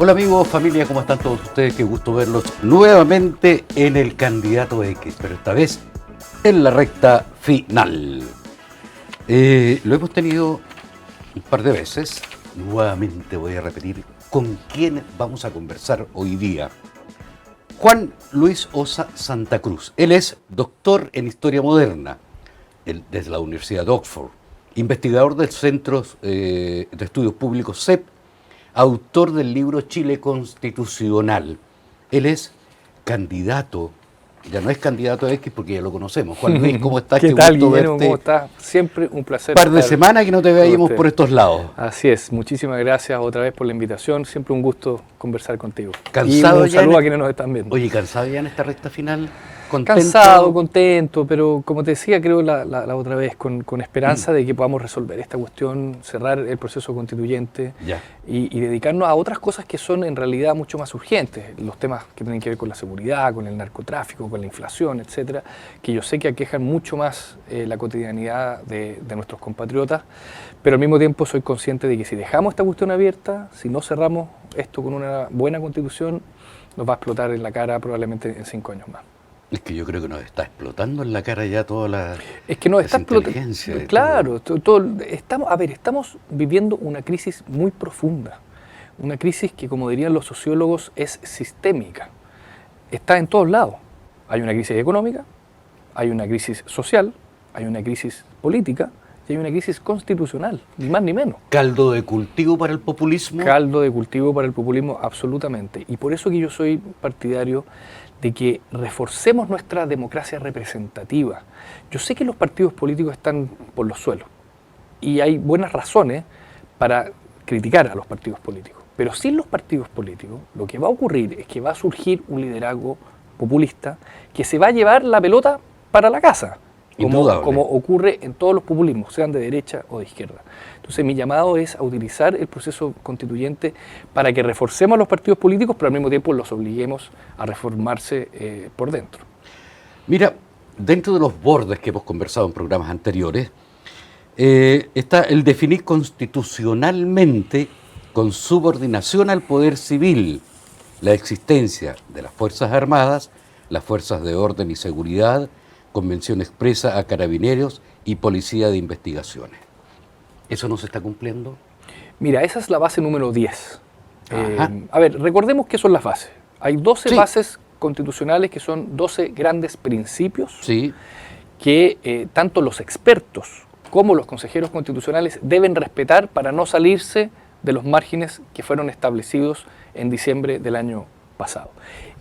Hola amigos, familia, ¿cómo están todos ustedes? Qué gusto verlos nuevamente en el Candidato X, pero esta vez en la recta final. Lo hemos tenido un par de veces, nuevamente voy a repetir con quién vamos a conversar hoy día. Juan Luis Ossa Santa Cruz, él es doctor en Historia Moderna desde la Universidad de Oxford, investigador del Centro de Estudios Públicos CEP, autor del libro Chile Constitucional. Él es candidato, ya no es candidato a X porque ya lo conocemos. Juan Luis, ¿cómo estás? ¿Qué tal, Guillermo? ¿Cómo estás? Siempre un placer. Un par de semanas que no te veíamos por estos lados. Así es, muchísimas gracias otra vez por la invitación, siempre un gusto conversar contigo. ¿Cansado? Y un saludo a quienes nos están viendo. Oye, ¿cansado ya en esta recta final? ¿Contento? Cansado, contento, pero como te decía, creo la otra vez, con esperanza de que podamos resolver esta cuestión, cerrar el proceso constituyente y dedicarnos a otras cosas que son en realidad mucho más urgentes, los temas que tienen que ver con la seguridad, con el narcotráfico, con la inflación, etcétera, que yo sé que aquejan mucho más la cotidianidad de nuestros compatriotas, pero al mismo tiempo soy consciente de que si dejamos esta cuestión abierta, si no cerramos esto con una buena constitución, nos va a explotar en la cara probablemente en 5 años más. Es que yo creo que nos está explotando en la cara ya toda la Es que nos está explotando. Claro, estamos viviendo una crisis muy profunda. Una crisis que, como dirían los sociólogos, es sistémica. Está en todos lados. Hay una crisis económica, hay una crisis social, hay una crisis política y hay una crisis constitucional, ni más ni menos. ¿Caldo de cultivo para el populismo? Caldo de cultivo para el populismo, absolutamente. Y por eso que yo soy partidario de que reforcemos nuestra democracia representativa. Yo sé que los partidos políticos están por los suelos y hay buenas razones para criticar a los partidos políticos, pero sin los partidos políticos lo que va a ocurrir es que va a surgir un liderazgo populista que se va a llevar la pelota para la casa, como ocurre en todos los populismos, sean de derecha o de izquierda. Entonces mi llamado es a utilizar el proceso constituyente para que reforcemos a los partidos políticos, pero al mismo tiempo los obliguemos a reformarse por dentro. Mira, dentro de los bordes que hemos conversado en programas anteriores, está el definir constitucionalmente, con subordinación al poder civil, la existencia de las Fuerzas Armadas, las Fuerzas de Orden y Seguridad, Convención expresa a Carabineros y Policía de Investigaciones. ¿Eso no se está cumpliendo? Mira, esa es la base número 10. A ver, recordemos qué son las bases. Hay 12 bases constitucionales que son 12 grandes principios que tanto los expertos como los consejeros constitucionales deben respetar para no salirse de los márgenes que fueron establecidos en diciembre del año pasado.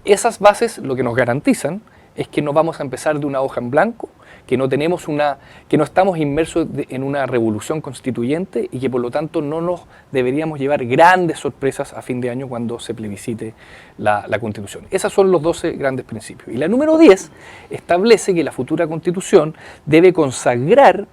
Esas bases lo que nos garantizan es que no vamos a empezar de una hoja en blanco, que no estamos inmersos en una revolución constituyente y que por lo tanto no nos deberíamos llevar grandes sorpresas a fin de año cuando se plebiscite la Constitución. Esos son los 12 grandes principios. Y la número 10 establece que la futura Constitución debe consagrar,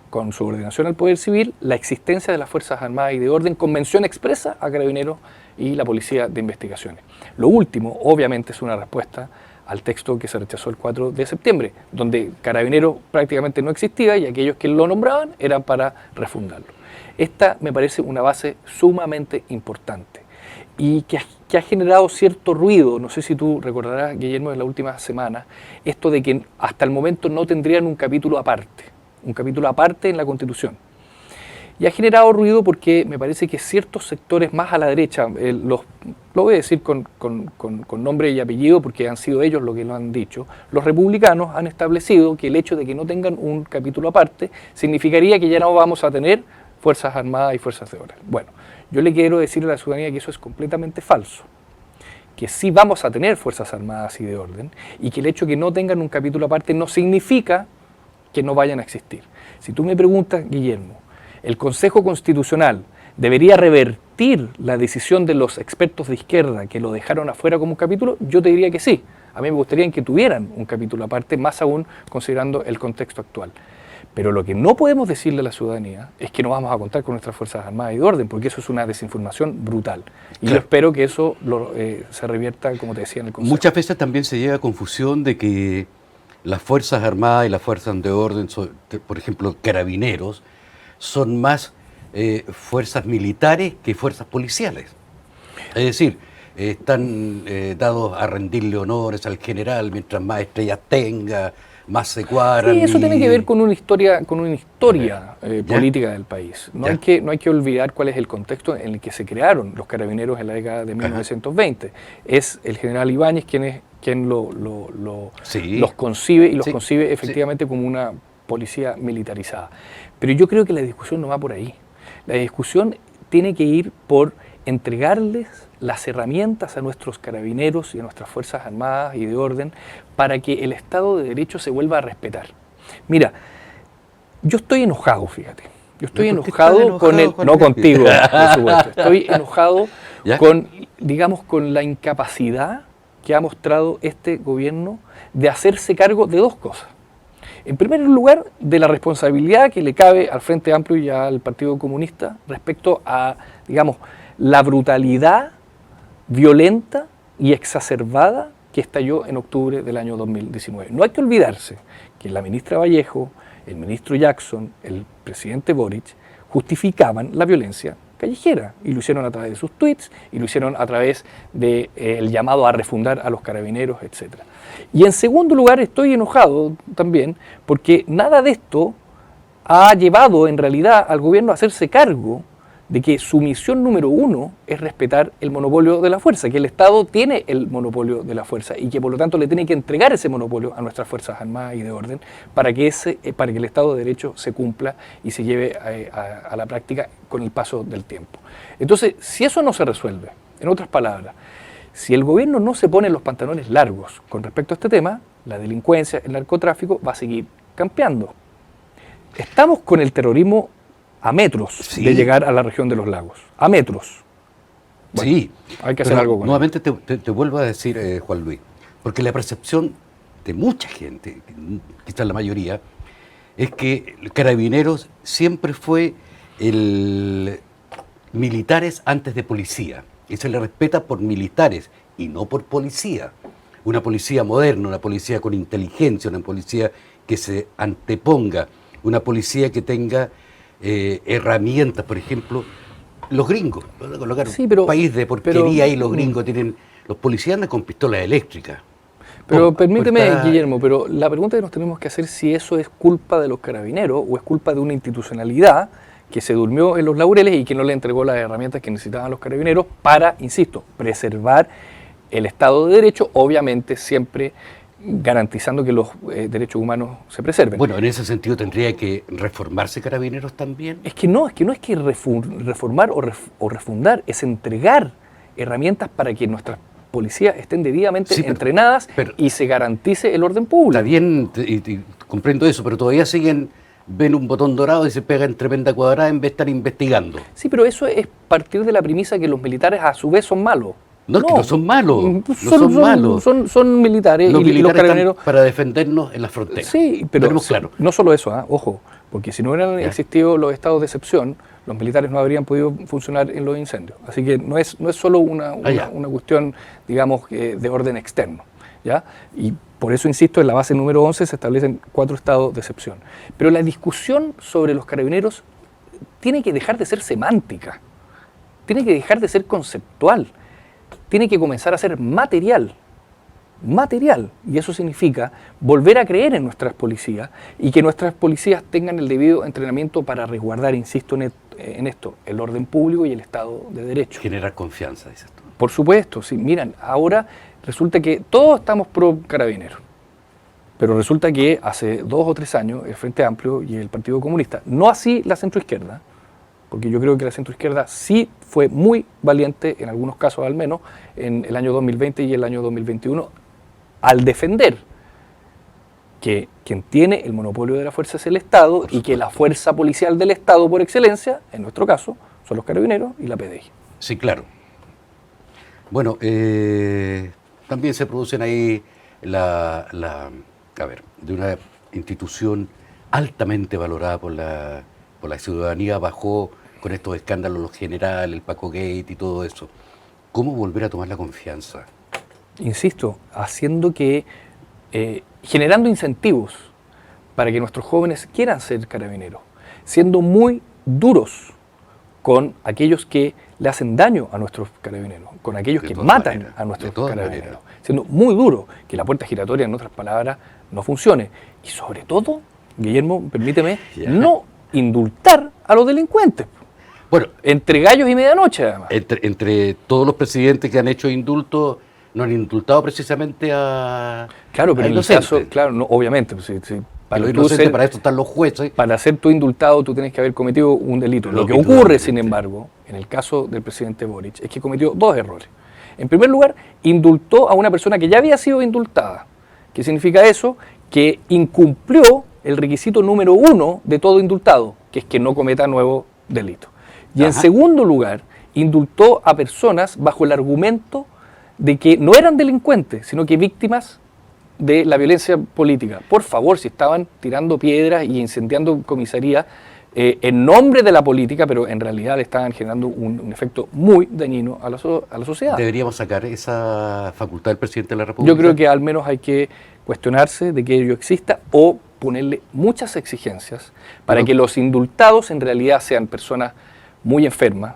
con subordinación al Poder Civil, la existencia de las Fuerzas Armadas y de Orden con mención expresa a Carabineros y la Policía de Investigaciones. Lo último, obviamente, es una respuesta al texto que se rechazó el 4 de septiembre, donde Carabineros prácticamente no existía y aquellos que lo nombraban eran para refundarlo. Esta me parece una base sumamente importante y que ha generado cierto ruido. No sé si tú recordarás, Guillermo, en la última semana, esto de que hasta el momento no tendrían un capítulo aparte en la Constitución. Y ha generado ruido porque me parece que ciertos sectores más a la derecha, lo voy a decir con nombre y apellido porque han sido ellos los que lo han dicho, los republicanos han establecido que el hecho de que no tengan un capítulo aparte significaría que ya no vamos a tener Fuerzas Armadas y Fuerzas de Orden. Bueno, yo le quiero decir a la ciudadanía que eso es completamente falso, que sí vamos a tener Fuerzas Armadas y de orden, y que el hecho de que no tengan un capítulo aparte no significa que no vayan a existir. Si tú me preguntas, Guillermo, ¿el Consejo Constitucional debería revertir la decisión de los expertos de izquierda que lo dejaron afuera como un capítulo? Yo te diría que sí. A mí me gustaría que tuvieran un capítulo aparte, más aún considerando el contexto actual. Pero lo que no podemos decirle a la ciudadanía es que no vamos a contar con nuestras Fuerzas Armadas y de orden, porque eso es una desinformación brutal. Y yo espero que eso se revierta, como te decía, en el Consejo. Muchas veces también se llega a confusión de que las Fuerzas Armadas y las Fuerzas de Orden, por ejemplo, carabineros, son más fuerzas militares que fuerzas policiales. Es decir, están dados a rendirle honores al general mientras más estrellas tenga, más se cuadran. Sí, eso tiene que ver con una historia política del país. No hay que olvidar cuál es el contexto en el que se crearon los carabineros en la década de 1920. Es el general Ibáñez quien los concibe y los concibe efectivamente como una policía militarizada. Pero yo creo que la discusión no va por ahí. La discusión tiene que ir por entregarles las herramientas a nuestros carabineros y a nuestras Fuerzas Armadas y de orden para que el Estado de Derecho se vuelva a respetar. Mira, yo estoy enojado, fíjate. Yo estoy enojado con él, no contigo, por supuesto. Estoy enojado con la incapacidad que ha mostrado este gobierno de hacerse cargo de dos cosas. En primer lugar, de la responsabilidad que le cabe al Frente Amplio y al Partido Comunista respecto a, la brutalidad violenta y exacerbada que estalló en octubre del año 2019. No hay que olvidarse que la ministra Vallejo, el ministro Jackson, el presidente Boric, justificaban la violencia callejera, y lo hicieron a través de sus tweets, y lo hicieron a través del llamado a refundar a los carabineros, etc. Y en segundo lugar, estoy enojado también porque nada de esto ha llevado en realidad al gobierno a hacerse cargo de que su misión número uno es respetar el monopolio de la fuerza, que el Estado tiene el monopolio de la fuerza y que por lo tanto le tiene que entregar ese monopolio a nuestras Fuerzas Armadas y de orden para que el Estado de Derecho se cumpla y se lleve a la práctica con el paso del tiempo. Entonces, si eso no se resuelve, en otras palabras, si el gobierno no se pone los pantalones largos con respecto a este tema, la delincuencia, el narcotráfico va a seguir campeando. Estamos con el terrorismo a metros de llegar a la región de los lagos. A metros. Bueno, sí. Hay que hacer algo con nuevamente te vuelvo a decir, Juan Luis, porque la percepción de mucha gente, quizás la mayoría, es que Carabineros siempre fue militares antes de policía. Y se le respeta por militares y no por policía. Una policía moderna, una policía con inteligencia, una policía que se anteponga, una policía que tenga herramientas, por ejemplo, los gringos. Un país de porquería y los gringos los policías andan con pistolas eléctricas. Pero permíteme, Guillermo, pero la pregunta que nos tenemos que hacer es si eso es culpa de los carabineros o es culpa de una institucionalidad que se durmió en los laureles y que no le entregó las herramientas que necesitaban los carabineros para, insisto, preservar el Estado de Derecho, obviamente siempre garantizando que los derechos humanos se preserven. Bueno, en ese sentido tendría que reformarse Carabineros también. Es que no es que reformar o refundar, es entregar herramientas para que nuestras policías estén debidamente entrenadas y se garantice el orden público. Está bien, y comprendo eso, pero todavía ven un botón dorado y se pega en tremenda cuadrada en vez de estar investigando. Sí, pero eso es partir de la premisa que los militares a su vez son malos. No, es que no son malos. Son militares y los carabineros para defendernos en las fronteras. Sí, pero claro. No solo eso, ojo, porque si no hubieran existido los estados de excepción, los militares no habrían podido funcionar en los incendios. Así que no es solo una cuestión, de orden externo, ¿ya? Y por eso, insisto, en la base número 11 se establecen 4 estados de excepción. Pero la discusión sobre los carabineros tiene que dejar de ser semántica, tiene que dejar de ser conceptual, tiene que comenzar a ser material, y eso significa volver a creer en nuestras policías y que nuestras policías tengan el debido entrenamiento para resguardar, insisto en esto, el orden público y el Estado de Derecho. Generar confianza, dices tú. Por supuesto, sí. Miren, ahora resulta que todos estamos pro carabineros, pero resulta que hace 2 o 3 años el Frente Amplio y el Partido Comunista, no así la centroizquierda, porque yo creo que la centroizquierda sí fue muy valiente, en algunos casos al menos, en el año 2020 y el año 2021, al defender que quien tiene el monopolio de la fuerza es el Estado y que la fuerza policial del Estado por excelencia, en nuestro caso, son los carabineros y la PDI. Sí, claro. Bueno, también se producen ahí de una institución altamente valorada por la ciudadanía, bajó con estos escándalos los generales, el Paco Gate y todo eso. ¿Cómo volver a tomar la confianza? Insisto, generando incentivos para que nuestros jóvenes quieran ser carabineros, siendo muy duros con aquellos que le hacen daño a nuestros carabineros, con aquellos que matan a nuestros carabineros, siendo muy duro, que la puerta giratoria, en otras palabras, no funcione. Y sobre todo, Guillermo, permíteme, no indultar a los delincuentes. Bueno, entre gallos y medianoche, además. Entre todos los presidentes que han hecho indultos, no han indultado precisamente a... Claro, pero en el caso, claro, no, obviamente, para esto están los jueces. Para ser tú indultado, tú tienes que haber cometido un delito. Lo que ocurre, sin embargo, en el caso del presidente Boric, es que cometió dos errores. En primer lugar, indultó a una persona que ya había sido indultada. ¿Qué significa eso? Que incumplió el requisito número 1 de todo indultado, que es que no cometa nuevo delito. Y en segundo lugar, indultó a personas bajo el argumento de que no eran delincuentes, sino que víctimas de la violencia política. Por favor, si estaban tirando piedras y incendiando comisarías en nombre de la política, pero en realidad le estaban generando un efecto muy dañino a la sociedad. ¿Deberíamos sacar esa facultad del presidente de la República? Yo creo que al menos hay que cuestionarse de que ello exista o ponerle muchas exigencias para que los indultados en realidad sean personas muy enfermas,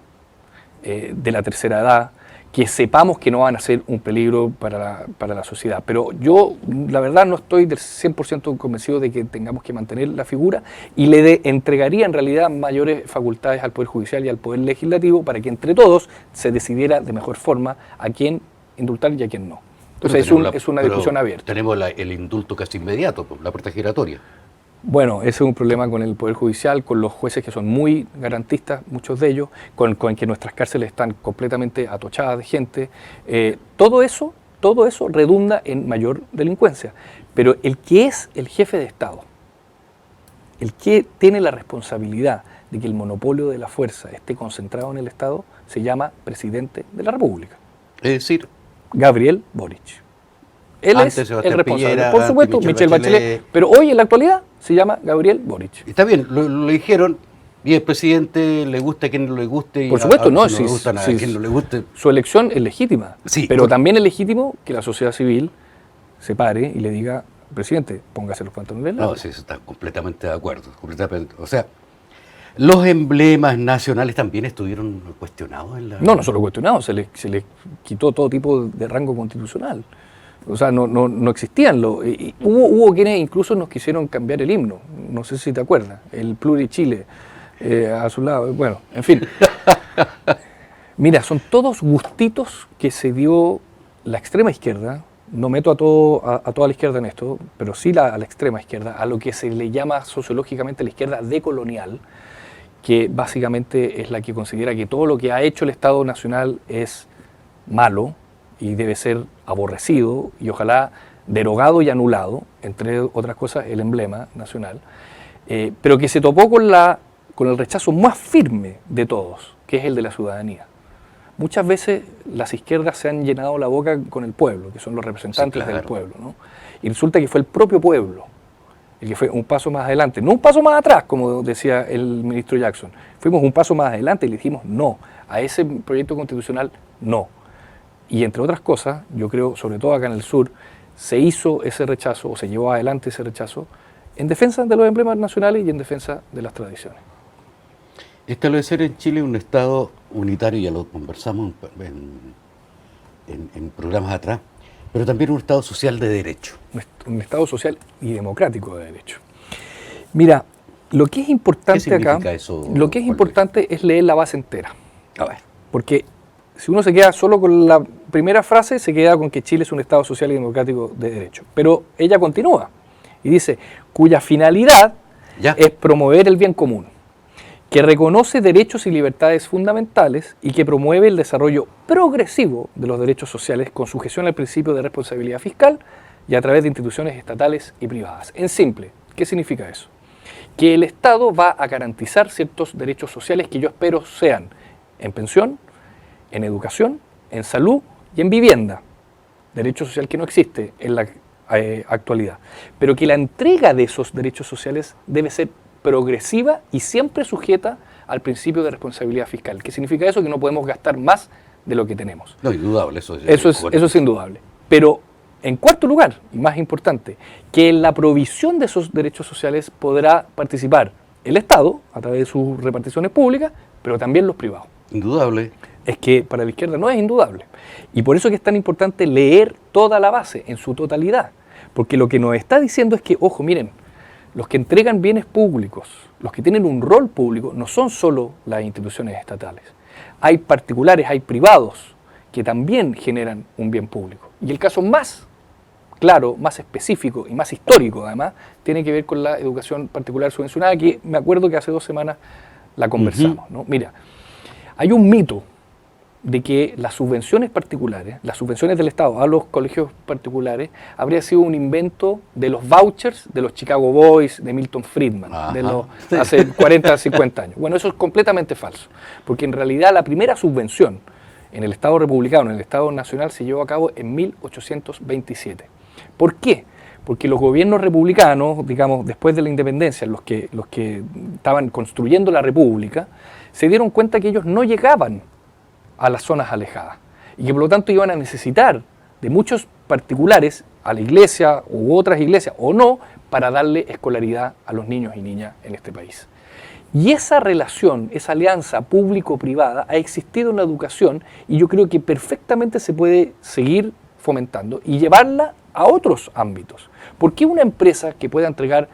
de la tercera edad, que sepamos que no van a ser un peligro para la sociedad. Pero yo, la verdad, no estoy del 100% convencido de que tengamos que mantener la figura y le entregaría en realidad mayores facultades al Poder Judicial y al Poder Legislativo para que entre todos se decidiera de mejor forma a quién indultar y a quién no. Entonces es una discusión abierta. Tenemos el indulto casi inmediato, la puerta giratoria. Bueno, ese es un problema con el Poder Judicial, con los jueces que son muy garantistas, muchos de ellos, con que nuestras cárceles están completamente atochadas de gente. Todo eso redunda en mayor delincuencia. Pero el que es el jefe de Estado, el que tiene la responsabilidad de que el monopolio de la fuerza esté concentrado en el Estado, se llama presidente de la República. Es decir, Gabriel Boric. Él antes es Sebastián el responsable. Piñera, por supuesto, Michelle Bachelet. Pero hoy en la actualidad se llama Gabriel Boric. Está bien, lo dijeron, y el presidente le gusta a quien no le guste. Y por supuesto, no, si no le gusta a quien no le guste. Su elección es legítima, sí, pero también es legítimo que la sociedad civil se pare y le diga, presidente, póngase los pantalones del lado. No, sí, está completamente de acuerdo. O sea, los emblemas nacionales también estuvieron cuestionados en la... No solo cuestionados, se les quitó todo tipo de rango constitucional. O sea, no existían. Hubo quienes incluso nos quisieron cambiar el himno. No sé si te acuerdas. El Plurichile a su lado. Bueno, en fin. Mira, son todos gustitos que se dio la extrema izquierda. No meto a toda la izquierda en esto, pero sí a la extrema izquierda, a lo que se le llama sociológicamente la izquierda decolonial, que básicamente es la que considera que todo lo que ha hecho el Estado Nacional es malo y debe ser aborrecido y ojalá derogado y anulado, entre otras cosas el emblema nacional, pero que se topó con el rechazo más firme de todos, que es el de la ciudadanía. Muchas veces las izquierdas se han llenado la boca con el pueblo, que son los representantes del pueblo, ¿no? Y resulta que fue el propio pueblo el que fue un paso más adelante, no un paso más atrás, como decía el ministro Jackson. Fuimos un paso más adelante y le dijimos no, a ese proyecto constitucional no. Y entre otras cosas, yo creo, sobre todo acá en el sur, se hizo ese rechazo, o se llevó adelante ese rechazo, en defensa de los emblemas nacionales y en defensa de las tradiciones. Establecer en Chile un Estado unitario, ya lo conversamos en programas atrás, pero también un Estado social de derecho. Un Estado social y democrático de derecho. Mira, lo que es importante acá, lo que es importante es leer la base entera. A ver, porque si uno se queda solo con la primera frase, se queda con que Chile es un Estado social y democrático de derecho. Pero ella continúa y dice, cuya finalidad es promover el bien común. que reconoce derechos y libertades fundamentales y que promueve el desarrollo progresivo de los derechos sociales con sujeción al principio de responsabilidad fiscal y a través de instituciones estatales y privadas. En simple, ¿qué significa eso? Que el Estado va a garantizar ciertos derechos sociales que yo espero sean en pensión, en educación, en salud y en vivienda. Derecho social que no existe en la actualidad. Pero que la entrega de esos derechos sociales debe ser progresiva y siempre sujeta al principio de responsabilidad fiscal. ¿Qué significa eso? Que no podemos gastar más de lo que tenemos. No, indudable, eso es indudable. Pero, en cuarto lugar, y más importante, que en la provisión de esos derechos sociales podrá participar el Estado, a través de sus reparticiones públicas, pero también los privados. Indudable. Es que para la izquierda no es indudable. Y por eso es que es tan importante leer toda la base en su totalidad. Porque lo que nos está diciendo es que, ojo, miren, los que entregan bienes públicos, los que tienen un rol público, no son solo las instituciones estatales. Hay particulares, hay privados que también generan un bien público. Y el caso más claro, más específico y más histórico además, tiene que ver con la educación particular subvencionada, que me acuerdo que hace 2 semanas la conversamos, ¿no? Mira, hay un mito de que las subvenciones particulares, las subvenciones del Estado a los colegios particulares, habría sido un invento de los vouchers de los Chicago Boys, de Milton Friedman, hace 40, 50 años. Bueno, eso es completamente falso, porque en realidad la primera subvención en el Estado republicano, en el Estado nacional, se llevó a cabo en 1827. ¿Por qué? Porque los gobiernos republicanos, digamos, después de la independencia, los que estaban construyendo la república, se dieron cuenta que ellos no llegaban a las zonas alejadas y que por lo tanto iban a necesitar de muchos particulares a la iglesia u otras iglesias o no para darle escolaridad a los niños y niñas en este país. Y esa relación, esa alianza público-privada ha existido en la educación y yo creo que perfectamente se puede seguir fomentando y llevarla a otros ámbitos. ¿Por qué una empresa que pueda entregar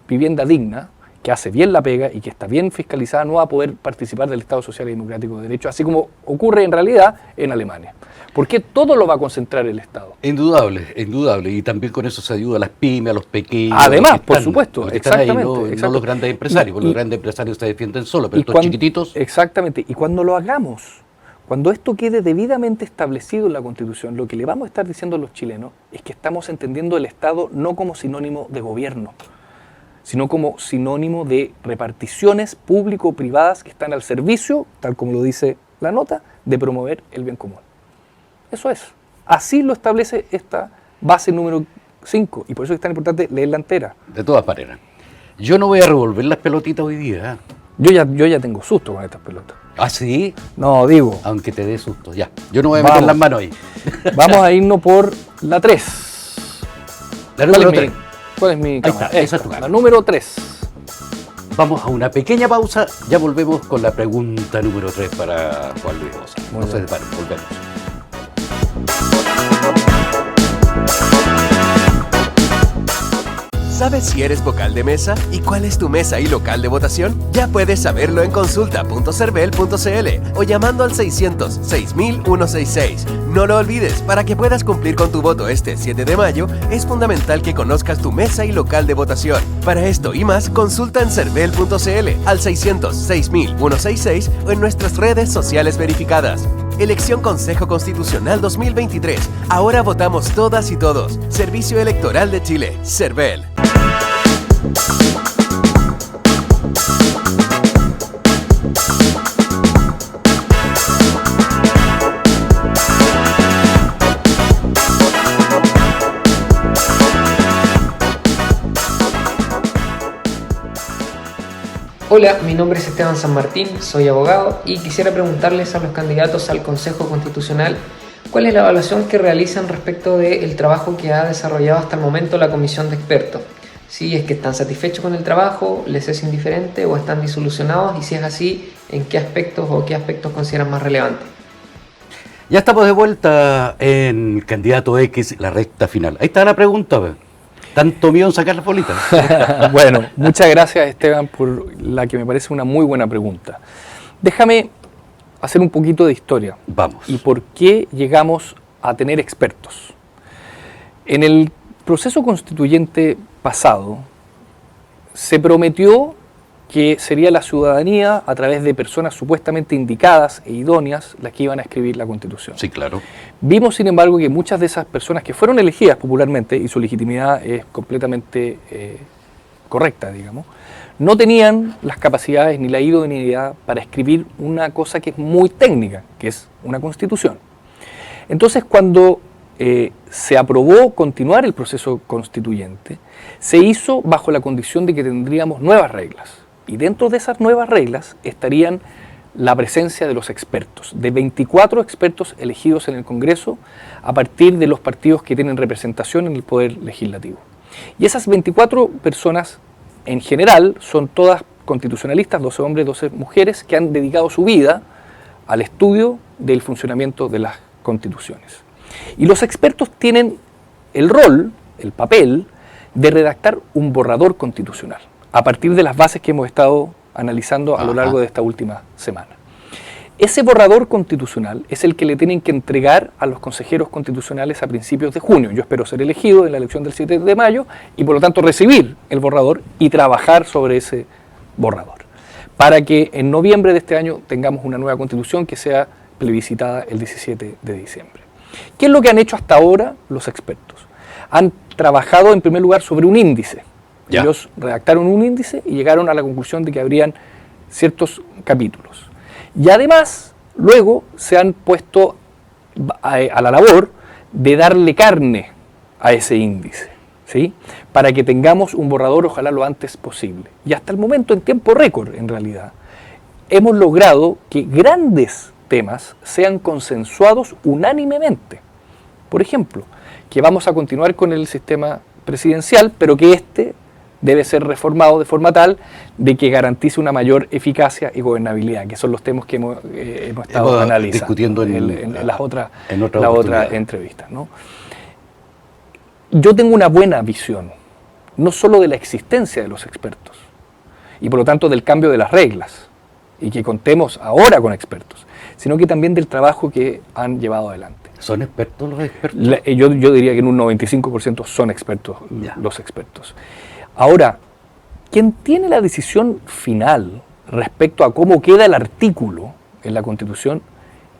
vivienda digna, que hace bien la pega y que está bien fiscalizada, no va a poder participar del Estado Social y Democrático de Derecho, así como ocurre en realidad en Alemania? ¿Por qué todo lo va a concentrar el Estado? Indudable, indudable. Y también con eso se ayuda a las pymes, a los pequeños. Además, por supuesto, exactamente. Ahí, no los grandes empresarios, porque los grandes empresarios se defienden solos, pero estos chiquititos... Exactamente. Y cuando lo hagamos, cuando esto quede debidamente establecido en la Constitución, lo que le vamos a estar diciendo a los chilenos es que estamos entendiendo el Estado no como sinónimo de gobierno, sino como sinónimo de reparticiones público-privadas que están al servicio, tal como lo dice la nota, de promover el bien común. Eso es. Así lo establece esta base número 5, y por eso es tan importante leerla entera. De todas maneras. Yo no voy a revolver las pelotitas hoy día, ¿eh? Yo ya tengo susto con estas pelotas. ¿Ah, sí? No, digo. Aunque te dé susto, ya. Yo no voy a meter las manos ahí. Vamos a irnos por la 3. La número 3. ¿Cuál es mi cámara? Ahí está, esa es tu cámara. La número 3. Vamos a una pequeña pausa, ya volvemos con la pregunta número 3 para Juan Luis Bosa. No se separen, volvemos. ¿Sabes si eres vocal de mesa y cuál es tu mesa y local de votación? Ya puedes saberlo en consulta.cervel.cl o llamando al 600-6166. No lo olvides, para que puedas cumplir con tu voto este 7 de mayo, es fundamental que conozcas tu mesa y local de votación. Para esto y más, consulta en cervel.cl al 600-6166 o en nuestras redes sociales verificadas. Elección Consejo Constitucional 2023. Ahora votamos todas y todos. Servicio Electoral de Chile. Cervel. Hola, mi nombre es Esteban San Martín, soy abogado y quisiera preguntarles a los candidatos al Consejo Constitucional cuál es la evaluación que realizan respecto del trabajo que ha desarrollado hasta el momento la comisión de expertos. Si es que están satisfechos con el trabajo, les es indiferente o están disolucionados, y si es así, ¿en qué aspectos o qué aspectos consideran más relevantes? Ya estamos de vuelta en Candidato X, la recta final. Ahí está la pregunta, ¿tanto miedo en sacar las bolitas? Bueno, muchas gracias, Esteban, por la que me parece una muy buena pregunta. Déjame hacer un poquito de historia. Vamos. ¿Y por qué llegamos a tener expertos? En el proceso constituyente pasado se prometió que sería la ciudadanía a través de personas supuestamente indicadas e idóneas las que iban a escribir la Constitución. Sí, claro. Vimos, sin embargo, que muchas de esas personas que fueron elegidas popularmente, y su legitimidad es completamente correcta, digamos, no tenían las capacidades ni la idoneidad para escribir una cosa que es muy técnica, que es una Constitución. Entonces, cuando se aprobó continuar el proceso constituyente, se hizo bajo la condición de que tendríamos nuevas reglas. Y dentro de esas nuevas reglas estarían la presencia de los expertos, de 24 expertos elegidos en el Congreso a partir de los partidos que tienen representación en el Poder Legislativo. Y esas 24 personas, en general, son todas constitucionalistas, 12 hombres, 12 mujeres, que han dedicado su vida al estudio del funcionamiento de las constituciones. Y los expertos tienen el rol, el papel, de redactar un borrador constitucional, a partir de las bases que hemos estado analizando a lo largo de esta última semana. Ese borrador constitucional es el que le tienen que entregar a los consejeros constitucionales a principios de junio. Yo espero ser elegido en la elección del 7 de mayo y por lo tanto recibir el borrador y trabajar sobre ese borrador, para que en noviembre de este año tengamos una nueva constitución que sea plebiscitada el 17 de diciembre. ¿Qué es lo que han hecho hasta ahora los expertos? Han trabajado en primer lugar sobre un índice. Ya. Ellos redactaron un índice y llegaron a la conclusión de que habrían ciertos capítulos. Y además, luego se han puesto a la labor de darle carne a ese índice, ¿sí? Para que tengamos un borrador ojalá lo antes posible. Y hasta el momento, en tiempo récord en realidad, hemos logrado que grandes temas sean consensuados unánimemente. Por ejemplo, que vamos a continuar con el sistema presidencial, pero que este debe ser reformado de forma tal de que garantice una mayor eficacia y gobernabilidad, que son los temas que hemos estado analizando discutiendo en las otras entrevistas, ¿no? Yo tengo una buena visión, no solo de la existencia de los expertos, y por lo tanto del cambio de las reglas, y que contemos ahora con expertos, sino que también del trabajo que han llevado adelante. ¿Son expertos los expertos? Yo diría que en un 95% son expertos los expertos. Ahora, quien tiene la decisión final respecto a cómo queda el artículo en la Constitución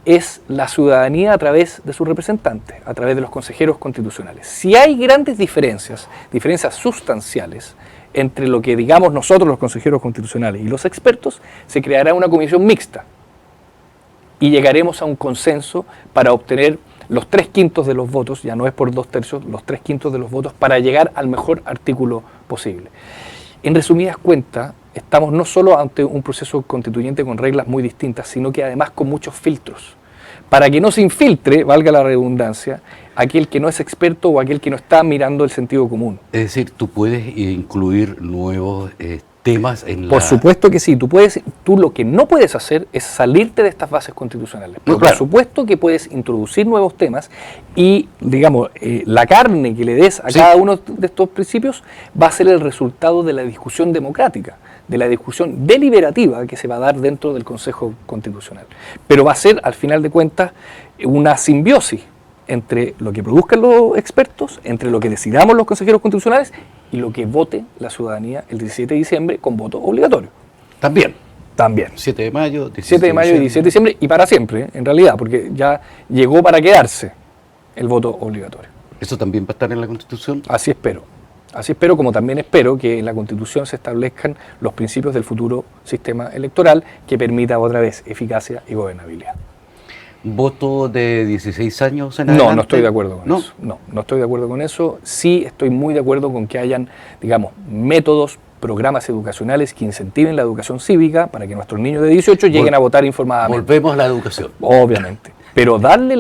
es la ciudadanía a través de sus representantes, a través de los consejeros constitucionales. Si hay grandes diferencias sustanciales entre lo que digamos nosotros los consejeros constitucionales y los expertos, se creará una comisión mixta y llegaremos a un consenso para obtener los 3/5 de los votos, ya no es por 2/3, los 3/5 de los votos para llegar al mejor artículo posible. En resumidas cuentas, estamos no solo ante un proceso constituyente con reglas muy distintas, sino que además con muchos filtros, para que no se infiltre, valga la redundancia, aquel que no es experto o aquel que no está mirando el sentido común. Es decir, tú puedes incluir nuevos temas en Por supuesto que sí, tú lo que no puedes hacer es salirte de estas bases constitucionales. Pero claro, por supuesto que puedes introducir nuevos temas y, digamos, la carne que le des a cada uno de estos principios va a ser el resultado de la discusión democrática, de la discusión deliberativa que se va a dar dentro del Consejo Constitucional. Pero va a ser, al final de cuentas, una simbiosis entre lo que produzcan los expertos, entre lo que decidamos los consejeros constitucionales y lo que vote la ciudadanía el 17 de diciembre con voto obligatorio. También. 7 de mayo, 7 de mayo y 17 de diciembre y para siempre, en realidad, porque ya llegó para quedarse el voto obligatorio. ¿Eso también va a estar en la Constitución? Así espero. Así espero, como también espero que en la Constitución se establezcan los principios del futuro sistema electoral que permita otra vez eficacia y gobernabilidad. ¿Voto de 16 años en adelante? No estoy de acuerdo con eso. No estoy de acuerdo con eso. Sí estoy muy de acuerdo con que hayan, digamos, métodos, programas educacionales que incentiven la educación cívica para que nuestros niños de 18 lleguen a votar informadamente. Volvemos a la educación. Obviamente. Pero darle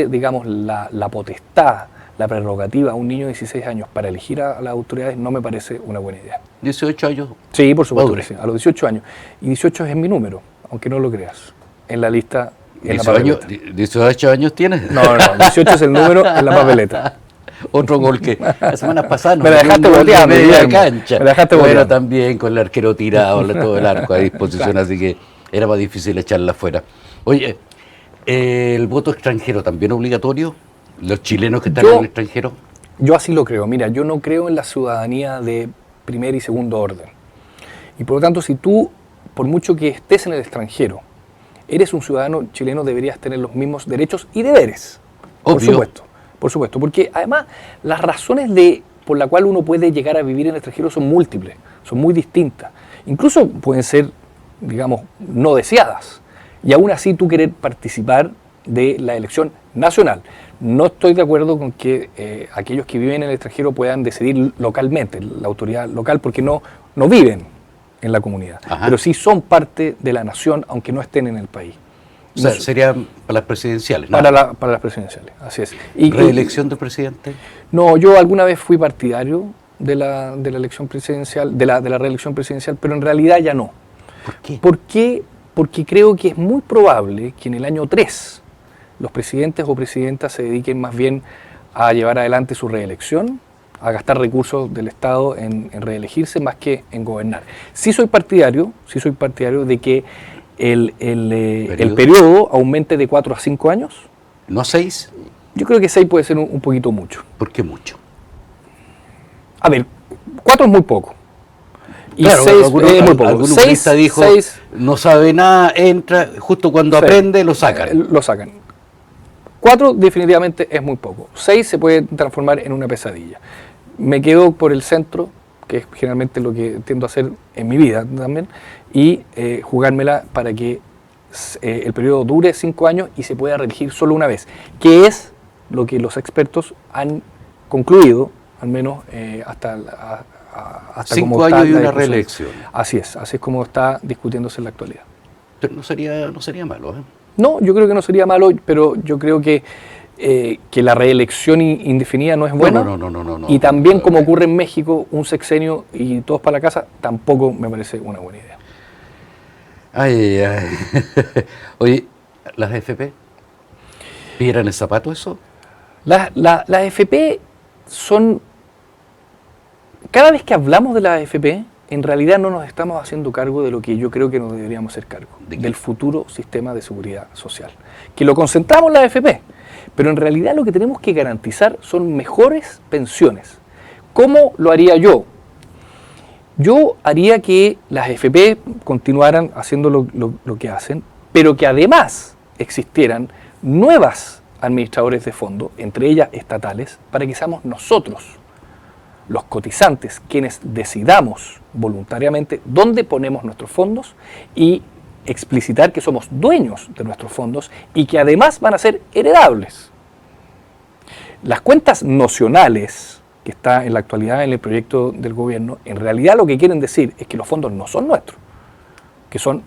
digamos, la potestad, la prerrogativa a un niño de 16 años para elegir a las autoridades no me parece una buena idea. 18 años. Sí, por supuesto que sí, a los 18 años. Y 18 es mi número, aunque no lo creas, en la lista. 18 años tienes. No, 18 es el número en la papeleta. Otro gol que la semana pasada me dejaste boteando media cancha. Me dejaste boteando. Pero también con el arquero tirado, todo el arco a disposición, claro. Así que era más difícil echarla afuera. Oye, ¿el voto extranjero también obligatorio? ¿Los chilenos que están en el extranjero? Yo así lo creo. Mira, yo no creo en la ciudadanía de primer y segundo orden. Y por lo tanto, si tú, por mucho que estés en el extranjero, eres un ciudadano chileno, deberías tener los mismos derechos y deberes. Obvio. Por supuesto, porque además las razones por la cual uno puede llegar a vivir en el extranjero son múltiples, son muy distintas. Incluso pueden ser, digamos, no deseadas. Y aún así tú querer participar de la elección nacional. No estoy de acuerdo con que aquellos que viven en el extranjero puedan decidir localmente, la autoridad local, porque no viven en la comunidad. Ajá. Pero sí son parte de la nación, aunque no estén en el país. O sea, sería para las presidenciales, ¿no? Para las presidenciales, así es. ¿Reelección del presidente? No, yo alguna vez fui partidario de la elección presidencial, de la reelección presidencial, pero en realidad ya no. ¿Por qué? ¿Por qué? Porque creo que es muy probable que en el año 3 los presidentes o presidentas se dediquen más bien a llevar adelante su reelección, a gastar recursos del Estado en reelegirse más que en gobernar. Sí soy partidario de que el periodo aumente de 4 a 5 años. ¿No a 6? Yo creo que 6 puede ser un poquito mucho. ¿Por qué mucho? A ver, 4 es muy poco. Y claro, 6 es muy poco. Algún humorista dijo, 6, no sabe nada, entra, justo cuando aprende lo sacan. Lo sacan. 4 definitivamente es muy poco. 6 se puede transformar en una pesadilla. Me quedo por el centro, que es generalmente lo que tiendo a hacer en mi vida también, y jugármela para que el periodo dure 5 años y se pueda reelegir solo una vez, que es lo que los expertos han concluido, al menos hasta 5 años y una reelección. Así es como está discutiéndose en la actualidad. No sería malo, ¿eh? No, yo creo que no sería malo, pero yo creo que la reelección indefinida no es buena. No. Y también, como ocurre en México, un sexenio y todos para la casa, tampoco me parece una buena idea. Ay. Oye, ¿las AFP pierden el zapato eso? Las AFP son... Cada vez que hablamos de la AFP, en realidad no nos estamos haciendo cargo de lo que yo creo que nos deberíamos hacer cargo, del futuro sistema de seguridad social. Que lo concentramos en la AFP, pero en realidad lo que tenemos que garantizar son mejores pensiones. ¿Cómo lo haría yo? Yo haría que las AFP continuaran haciendo lo que hacen, pero que además existieran nuevas administradores de fondo, entre ellas estatales, para que seamos nosotros, los cotizantes, quienes decidamos voluntariamente dónde ponemos nuestros fondos y explicitar que somos dueños de nuestros fondos y que además van a ser heredables. Las cuentas nocionales que está en la actualidad en el proyecto del gobierno, en realidad lo que quieren decir es que los fondos no son nuestros, que son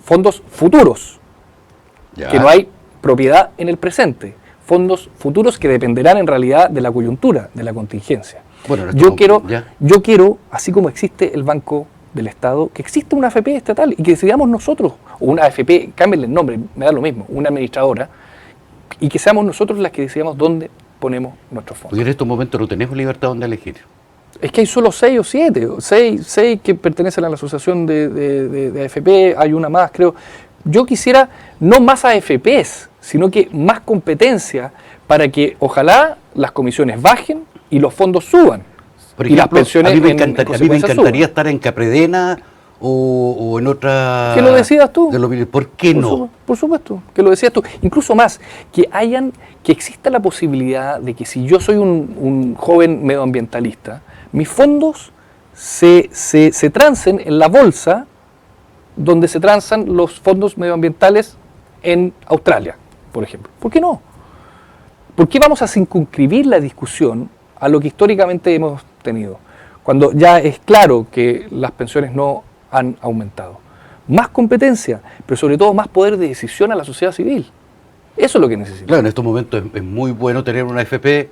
fondos futuros, que no hay propiedad en el presente, fondos futuros que dependerán en realidad de la coyuntura, de la contingencia. Bueno, yo quiero, así como existe el Banco del Estado, que existe una AFP estatal y que decidamos nosotros, o una AFP, cámbienle el nombre, me da lo mismo, una administradora, y que seamos nosotros las que decidamos dónde ponemos nuestros fondos. Porque en estos momentos no tenemos libertad donde elegir. Es que hay solo 6 o 7, 6 que pertenecen a la asociación de AFP, hay una más, creo. Yo quisiera no más AFPs, sino que más competencia para que ojalá las comisiones bajen y los fondos suban. Por ejemplo, y las pensiones a mí me encantaría estar en Capredena o en otra... Que lo decidas tú. ¿Por qué no? Por supuesto, que lo decidas tú. Incluso más, que exista la posibilidad de que si yo soy un joven medioambientalista, mis fondos se trancen en la bolsa donde se transan los fondos medioambientales en Australia, por ejemplo. ¿Por qué no? ¿Por qué vamos a circunscribir la discusión a lo que históricamente hemos tenido, cuando ya es claro que las pensiones no han aumentado? Más competencia, pero sobre todo más poder de decisión a la sociedad civil. Eso es lo que necesitamos. Claro, en estos momentos es muy bueno tener una AFP,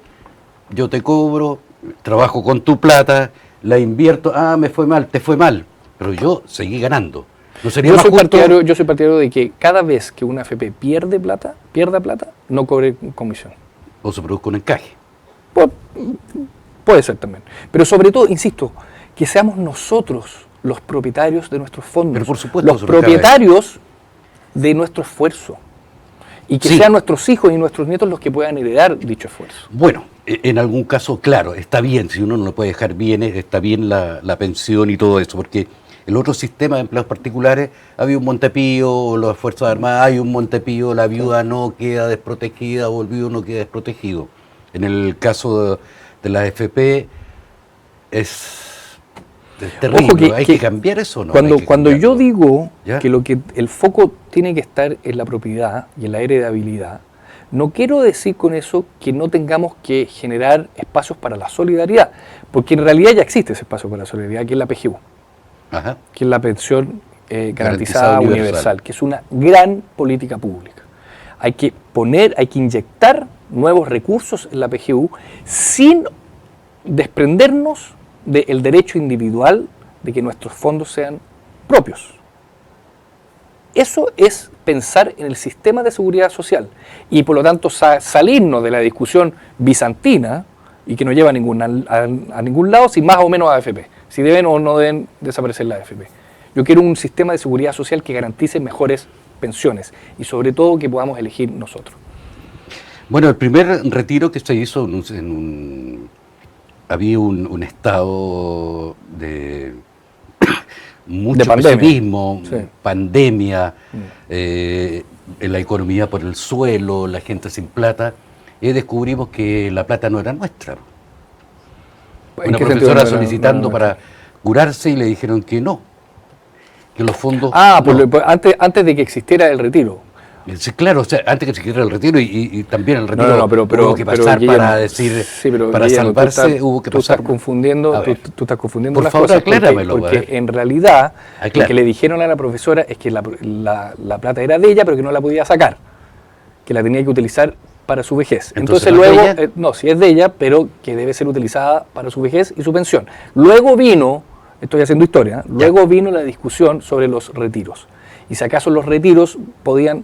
yo te cobro, trabajo con tu plata, la invierto, me fue mal, te fue mal, pero yo seguí ganando. ¿No sería más justo? Yo soy partidario de que cada vez que una AFP pierda plata, no cobre comisión. O se produzca un encaje. Puede ser también. Pero sobre todo, insisto, que seamos nosotros los propietarios de nuestros fondos. Pero por supuesto, los propietarios de nuestro esfuerzo. Y que sean nuestros hijos y nuestros nietos los que puedan heredar dicho esfuerzo. Bueno, en algún caso, claro, está bien, si uno no lo puede dejar bien, está bien la pensión y todo eso, porque el otro sistema de empleados particulares, había un Montepío, las Fuerzas Armadas, hay un Montepío, la viuda no queda desprotegida o el viudo no queda desprotegido. En el caso de la AFP es terrible. ¿Hay que cambiar eso o no? Cuando yo digo que el foco tiene que estar en la propiedad y en la heredabilidad, no quiero decir con eso que no tengamos que generar espacios para la solidaridad, porque en realidad ya existe ese espacio para la solidaridad, que es la PGU, Ajá. que es la pensión garantizada universal, que es una gran política pública. Hay que inyectar nuevos recursos en la PGU sin desprendernos del derecho individual de que nuestros fondos sean propios. Eso es pensar en el sistema de seguridad social y por lo tanto salirnos de la discusión bizantina y que no lleva a ningún lado, si más o menos AFP, si deben o no deben desaparecer la AFP. Yo quiero un sistema de seguridad social que garantice mejores pensiones y sobre todo que podamos elegir nosotros. Bueno, el primer retiro que se hizo había un estado de mucho pesimismo, pandemia, en la economía por el suelo, la gente sin plata, y descubrimos que la plata no era nuestra. Una profesora solicitando para curarse y le dijeron que no, que los fondos... antes de que existiera el retiro. Sí, claro, o sea, antes que existiera el retiro y también el retiro pero, hubo que pasar para decir, para salvarse hubo que pasar. Tú estás confundiendo las cosas. Por favor, acláramelo. Porque en realidad lo que le dijeron a la profesora es que la plata era de ella, pero que no la podía sacar, que la tenía que utilizar para su vejez. Entonces luego, sí es de ella, pero que debe ser utilizada para su vejez y su pensión. Luego vino, estoy haciendo historia, vino la discusión sobre los retiros. Y si acaso los retiros podían,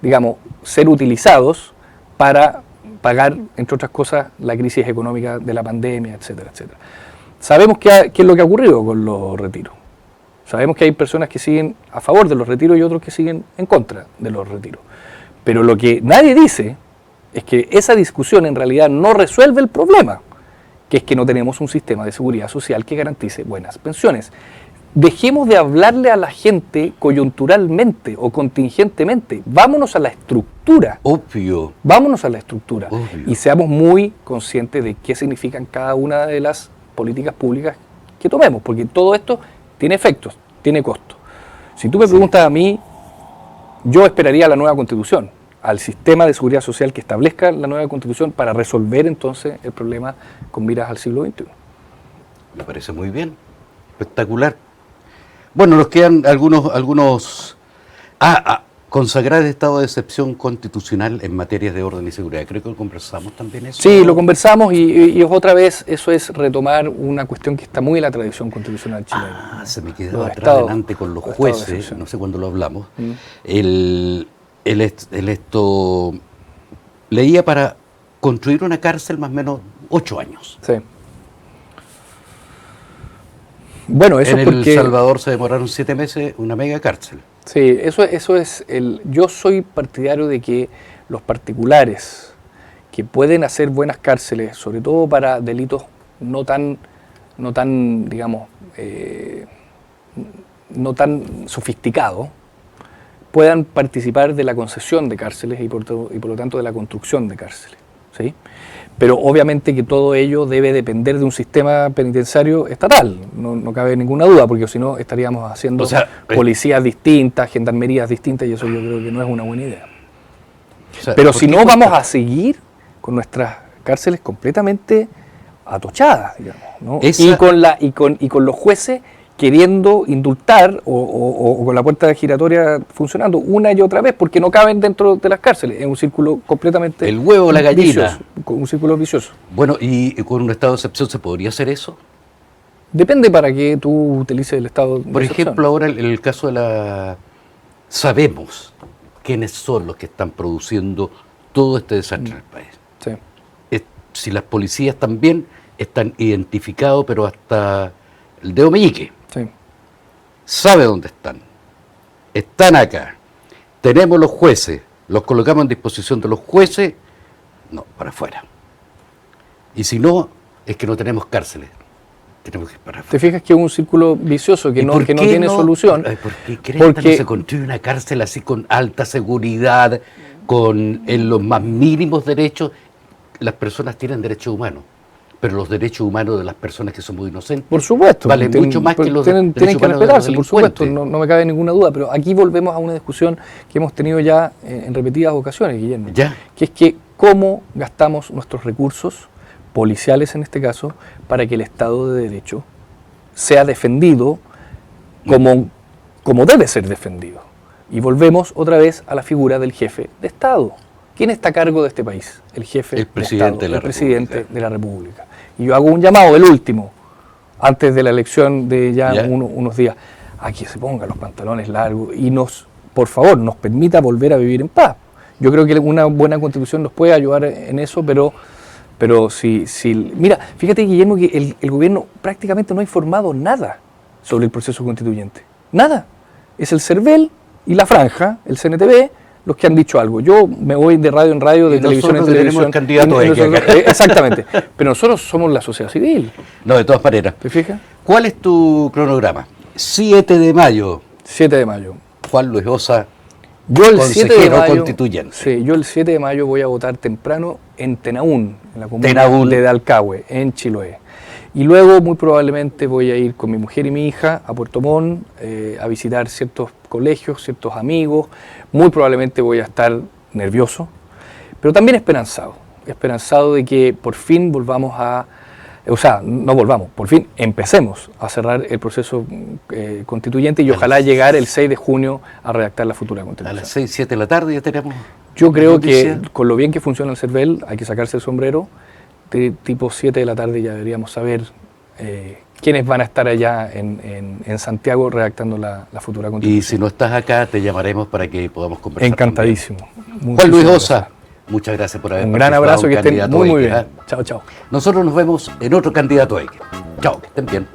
digamos, ser utilizados para pagar, entre otras cosas, la crisis económica de la pandemia, etcétera, etcétera. Sabemos qué es lo que ha ocurrido con los retiros. Sabemos que hay personas que siguen a favor de los retiros y otros que siguen en contra de los retiros. Pero lo que nadie dice es que esa discusión en realidad no resuelve el problema, que es que no tenemos un sistema de seguridad social que garantice buenas pensiones. Dejemos de hablarle a la gente coyunturalmente o contingentemente. Vámonos a la estructura. Obvio. Vámonos a la estructura. Obvio. Y seamos muy conscientes de qué significan cada una de las políticas públicas que tomemos, porque todo esto tiene efectos, tiene costos. Si tú me preguntas a mí, yo esperaría la nueva Constitución, al sistema de seguridad social que establezca la nueva Constitución para resolver entonces el problema con miras al siglo XXI. Me parece muy bien. Espectacular. Bueno, nos quedan algunos consagrar el estado de excepción constitucional en materias de orden y seguridad. Creo que lo conversamos también eso. Sí, lo conversamos y otra vez eso es retomar una cuestión que está muy en la tradición constitucional chilena. Se me quedó atrás adelante con los jueces, no sé cuándo lo hablamos. Esto leía para construir una cárcel más o menos 8 años. Sí. Bueno, eso en El Salvador se demoraron 7 meses, una mega cárcel. Sí, eso es yo soy partidario de que los particulares que pueden hacer buenas cárceles, sobre todo para delitos no tan digamos, no tan sofisticados, puedan participar de la concesión de cárceles y por lo tanto de la construcción de cárceles, ¿sí? Pero obviamente que todo ello debe depender de un sistema penitenciario estatal, no cabe ninguna duda, porque si no estaríamos haciendo policías distintas, gendarmerías distintas, y eso yo creo que no es una buena idea. Pero si no, vamos a seguir con nuestras cárceles completamente atochadas, digamos, ¿no? Y con los jueces queriendo indultar o con la puerta giratoria funcionando una y otra vez, porque no caben dentro de las cárceles. Es un círculo completamente... El huevo o la gallina. Vicioso, un círculo vicioso. Bueno, ¿y con un estado de excepción se podría hacer eso? Depende para qué tú utilices el estado de excepción. Por ejemplo, ahora en el caso de la... Sabemos quiénes son los que están produciendo todo este desastre en el país. Sí. Si las policías también están identificados, pero hasta el dedo meñique. Sí. Sabe dónde están. Están acá. Tenemos los jueces. Los colocamos en disposición de los jueces. No, para afuera. Y si no, es que no tenemos cárceles. tenemos que parar. Te fijas que es un círculo vicioso que no tiene solución. ¿Por qué crees que no se construye una cárcel así con alta seguridad, en los más mínimos derechos? Las personas tienen derechos humanos, pero los derechos humanos de las personas que son muy inocentes, por supuesto, valen mucho más que los tienen derechos que humanos de los respetarse, por supuesto, delincuentes. no me cabe ninguna duda, pero aquí volvemos a una discusión que hemos tenido ya en repetidas ocasiones, Guillermo, que es que cómo gastamos nuestros recursos policiales en este caso, para que el Estado de Derecho sea defendido como debe ser defendido. Y volvemos otra vez a la figura del jefe de Estado. ¿Quién está a cargo de este país? El jefe de Estado, el presidente de la República. Y yo hago un llamado, el último, antes de la elección de unos días, a que se pongan los pantalones largos y por favor, nos permita volver a vivir en paz. Yo creo que una buena constitución nos puede ayudar en eso, pero si mira, fíjate, Guillermo, que el gobierno prácticamente no ha informado nada sobre el proceso constituyente. Nada. Es el CERVEL y la Franja, el CNTV, los que han dicho algo. Yo me voy de radio en radio, de televisión en televisión. Exactamente. Pero nosotros somos la sociedad civil. No, de todas maneras. ¿Te fijas? ¿Cuál es tu cronograma? 7 de mayo. 7 de mayo. Juan Luis Osa, yo el 7 de mayo, constituyente. Sí, yo el 7 de mayo voy a votar temprano en Tenaún, en la comuna de Dalcahue, en Chiloé. Y luego muy probablemente voy a ir con mi mujer y mi hija a Puerto Montt a visitar ciertos colegios, ciertos amigos. Muy probablemente voy a estar nervioso, pero también esperanzado de que por fin por fin empecemos a cerrar el proceso constituyente y ojalá llegar el 6 de junio a redactar la futura constitución. A las 6, 7 de la tarde ya tenemos. Yo creo que con lo bien que funciona el CERVEL hay que sacarse el sombrero. Tipo 7 de la tarde ya deberíamos saber quiénes van a estar allá en Santiago redactando la futura constitución. Y si no estás acá, te llamaremos para que podamos conversar. Encantadísimo. Juan Luis Osa, muchas gracias por haber participado. Un gran abrazo, que estén muy bien. Chao, chao. Nosotros nos vemos en otro Candidato X. Chao, que estén bien.